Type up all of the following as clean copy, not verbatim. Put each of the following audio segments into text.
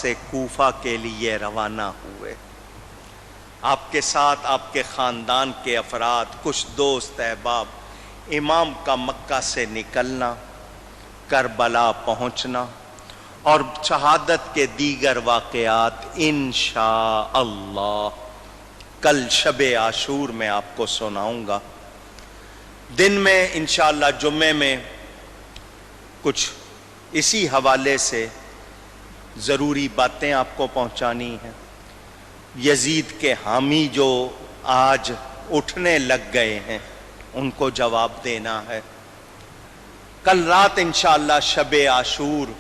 سے کوفہ کے لیے روانہ ہوئے۔ آپ کے ساتھ آپ کے خاندان کے افراد، کچھ دوست احباب، امام کا مکہ سے نکلنا، کربلا پہنچنا اور شہادت کے دیگر واقعات انشاءاللہ کل شب عاشور میں آپ کو سناؤں گا۔ دن میں انشاءاللہ جمعے میں کچھ اسی حوالے سے ضروری باتیں آپ کو پہنچانی ہیں۔ یزید کے حامی جو آج اٹھنے لگ گئے ہیں ان کو جواب دینا ہے۔ کل رات انشاءاللہ شب عاشور،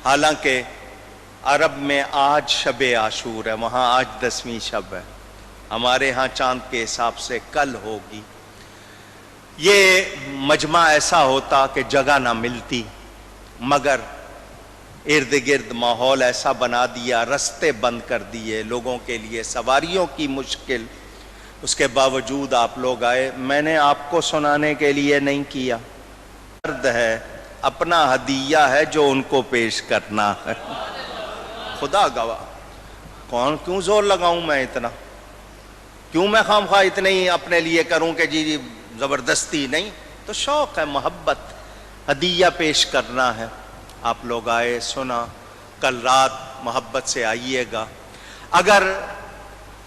حالانکہ عرب میں آج شب عاشور ہے، وہاں آج 10ویں شب ہے، ہمارے ہاں چاند کے حساب سے کل ہوگی۔ یہ مجمع ایسا ہوتا کہ جگہ نہ ملتی، مگر ارد گرد ماحول ایسا بنا دیا، رستے بند کر دیے لوگوں کے لیے، سواریوں کی مشکل، اس کے باوجود آپ لوگ آئے۔ میں نے آپ کو سنانے کے لیے نہیں کیا، درد ہے، اپنا ہدیہ ہے جو ان کو پیش کرنا ہے۔ خدا گواہ، کیوں زور لگاؤں میں اتنا، کیوں میں خام خواہ اتنے ہی اپنے لیے کروں کہ جی زبردستی نہیں، تو شوق ہے، محبت، ہدیہ پیش کرنا ہے۔ آپ لوگ آئے، سنا، کل رات محبت سے آئیے گا۔ اگر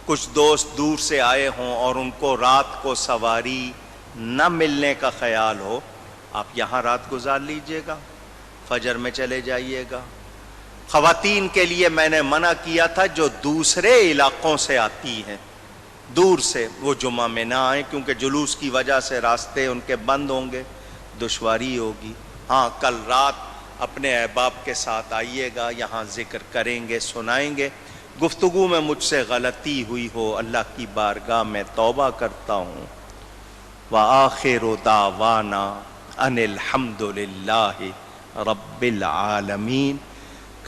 کچھ دوست دور سے آئے ہوں اور ان کو رات کو سواری نہ ملنے کا خیال ہو، آپ یہاں رات گزار لیجئے گا، فجر میں چلے جائیے گا۔ خواتین کے لیے میں نے منع کیا تھا جو دوسرے علاقوں سے آتی ہیں، دور سے، وہ جمعہ میں نہ آئیں کیونکہ جلوس کی وجہ سے راستے ان کے بند ہوں گے، دشواری ہوگی۔ ہاں کل رات اپنے احباب کے ساتھ آئیے گا، یہاں ذکر کریں گے، سنائیں گے۔ گفتگو میں مجھ سے غلطی ہوئی ہو اللہ کی بارگاہ میں توبہ کرتا ہوں۔ وآخر دعوانا ان الحمد للہ رب العالمین۔